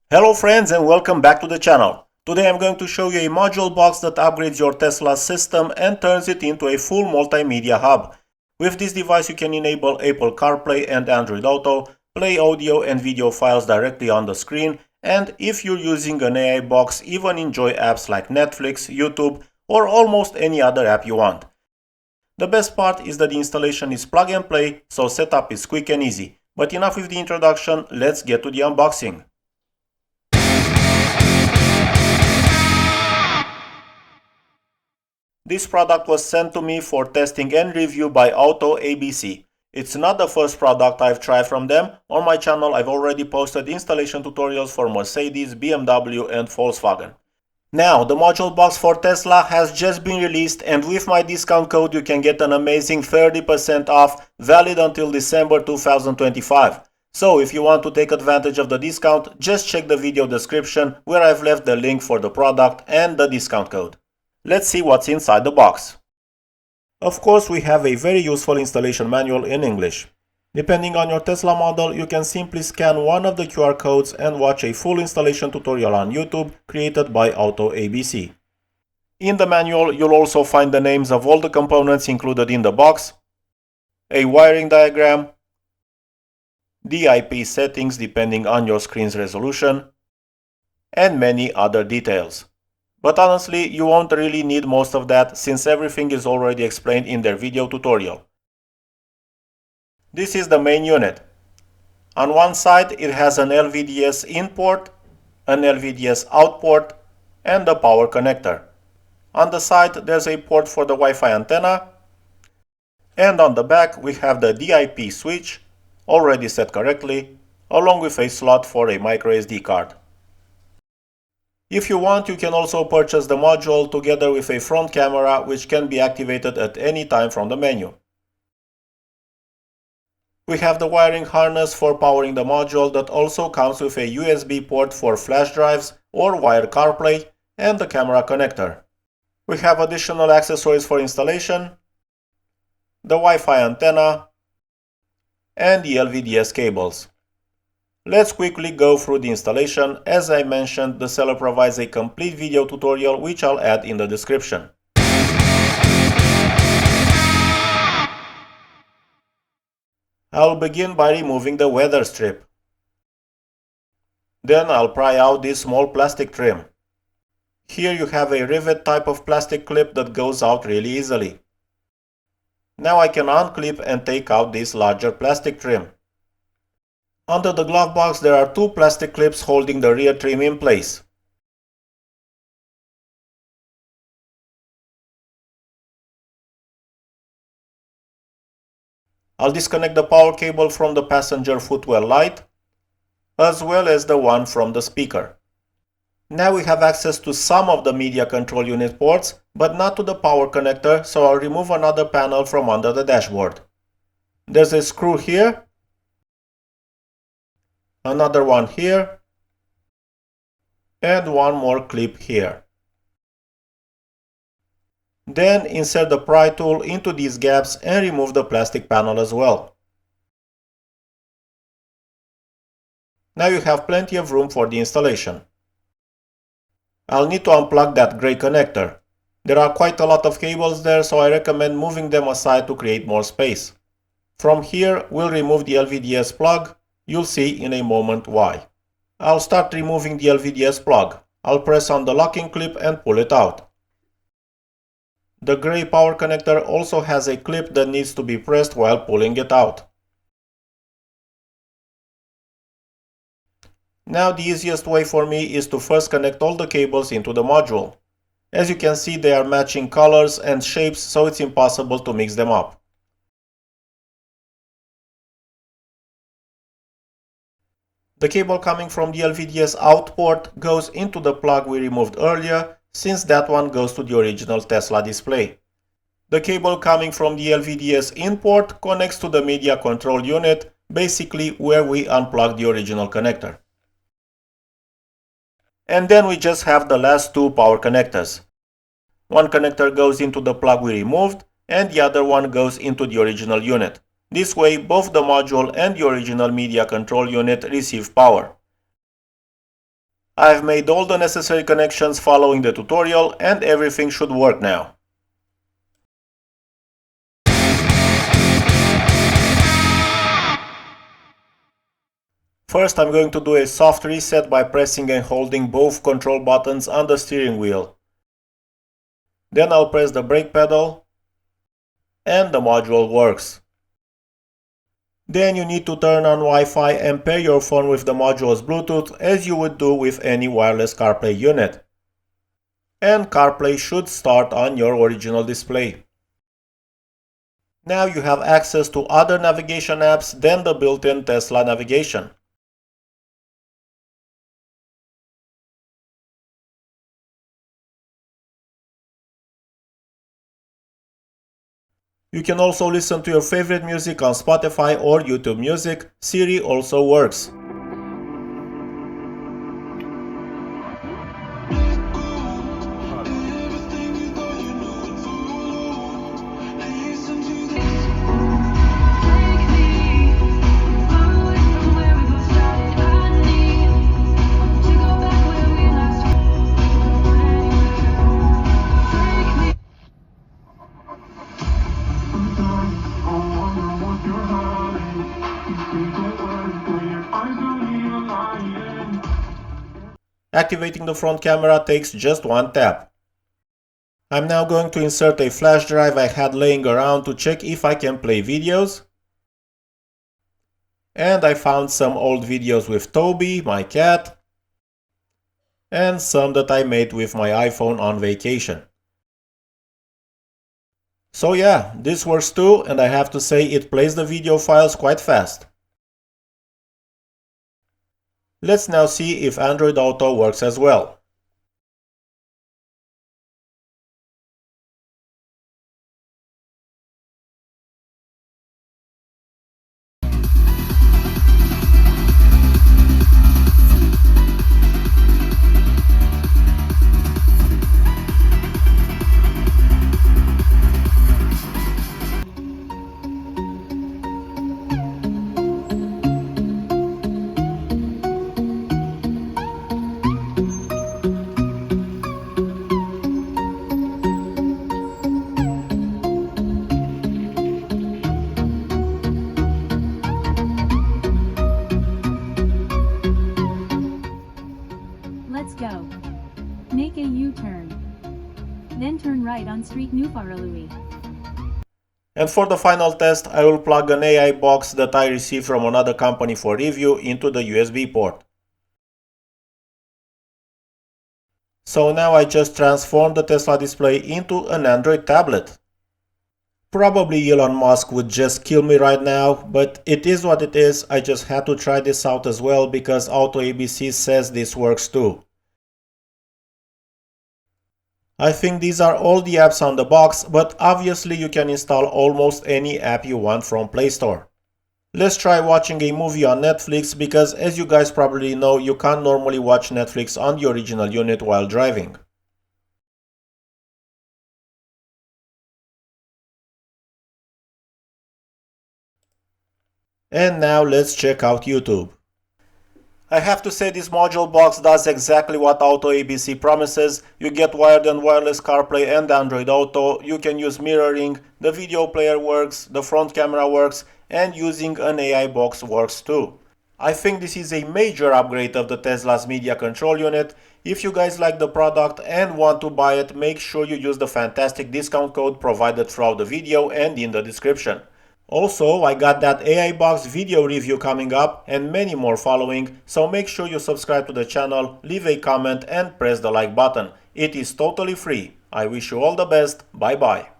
Hello friends and welcome back to the channel. Today I'm going to show you a module box that upgrades your Tesla system and turns it into a full multimedia hub. With this device you can enable Apple CarPlay and Android Auto, play audio and video files directly on the screen, and if you're using an AI box, even enjoy apps like Netflix, YouTube, or almost any other app you want. The best part is that the installation is plug and play, so setup is quick and easy. But enough with the introduction, let's get to the unboxing. This product was sent to me for testing and review by AutoABC. It's not the first product I've tried from them. On my channel I've already posted installation tutorials for Mercedes, BMW and Volkswagen. Now, the module box for Tesla has just been released, and with my discount code you can get an amazing 30% off, valid until December 2025. So if you want to take advantage of the discount, just check the video description where I've left the link for the product and the discount code. Let's see what's inside the box. Of course, we have a very useful installation manual in English. Depending on your Tesla model, you can simply scan one of the QR codes and watch a full installation tutorial on YouTube created by AutoABC. In the manual, you'll also find the names of all the components included in the box, a wiring diagram, the IP settings depending on your screen's resolution, and many other details. But honestly, you won't really need most of that since everything is already explained in their video tutorial. This is the main unit. On one side it has an LVDS in port, an LVDS out port, and a power connector. On the side there's a port for the Wi-Fi antenna, and on the back we have the DIP switch, already set correctly, along with a slot for a microSD card. If you want, you can also purchase the module together with a front camera which can be activated at any time from the menu. We have the wiring harness for powering the module that also comes with a USB port for flash drives or wired CarPlay and the camera connector. We have additional accessories for installation, the Wi-Fi antenna, and the LVDS cables. Let's quickly go through the installation. As I mentioned, the seller provides a complete video tutorial which I'll add in the description. I'll begin by removing the weather strip. Then I'll pry out this small plastic trim. Here you have a rivet type of plastic clip that goes out really easily. Now I can unclip and take out this larger plastic trim. Under the glove box there are two plastic clips holding the rear trim in place. I'll disconnect the power cable from the passenger footwell light, as well as the one from the speaker. Now we have access to some of the media control unit ports, but not to the power connector, so I'll remove another panel from under the dashboard. There's a screw here, another one here, and one more clip here. Then insert the pry tool into these gaps and remove the plastic panel as well. Now you have plenty of room for the installation. I'll need to unplug that gray connector. There are quite a lot of cables there, so I recommend moving them aside to create more space. From here we'll remove the LVDS plug. You'll see in a moment why. I'll start removing the LVDS plug. I'll press on the locking clip and pull it out. The gray power connector also has a clip that needs to be pressed while pulling it out. Now the easiest way for me is to first connect all the cables into the module. As you can see, they are matching colors and shapes, so it's impossible to mix them up. The cable coming from the LVDS out port goes into the plug we removed earlier, since that one goes to the original Tesla display. The cable coming from the LVDS in port connects to the media control unit, basically where we unplugged the original connector. And then we just have the last two power connectors. One connector goes into the plug we removed, and the other one goes into the original unit. This way, both the module and the original media control unit receive power. I've made all the necessary connections following the tutorial and everything should work now. First, I'm going to do a soft reset by pressing and holding both control buttons on the steering wheel. Then I'll press the brake pedal and the module works. Then you need to turn on Wi-Fi and pair your phone with the module's Bluetooth as you would do with any wireless CarPlay unit. And CarPlay should start on your original display. Now you have access to other navigation apps than the built-in Tesla navigation. You can also listen to your favorite music on Spotify or YouTube Music. Siri also works. Activating the front camera takes just one tap. I'm now going to insert a flash drive I had laying around to check if I can play videos. And I found some old videos with Toby, my cat, and some that I made with my iPhone on vacation. So yeah, this works too, and I have to say it plays the video files quite fast. Let's now see if Android Auto works as well. Let's go. Make a U-turn. Then turn right on Street New Faralui. And for the final test, I will plug an AI box that I received from another company for review into the USB port. So now I just transformed the Tesla display into an Android tablet. Probably Elon Musk would just kill me right now, but it is what it is. I just had to try this out as well because AutoABC says this works too. I think these are all the apps on the box, but obviously you can install almost any app you want from Play Store. Let's try watching a movie on Netflix because, as you guys probably know, you can't normally watch Netflix on the original unit while driving. And now let's check out YouTube. I have to say this module box does exactly what AutoABC promises. You get wired and wireless CarPlay and Android Auto, you can use mirroring, the video player works, the front camera works, and using an AI box works too. I think this is a major upgrade of the Tesla's media control unit. If you guys like the product and want to buy it, make sure you use the fantastic discount code provided throughout the video and in the description. Also, I got that AI box video review coming up and many more following, so make sure you subscribe to the channel, leave a comment and press the like button. It is totally free. I wish you all the best. Bye bye.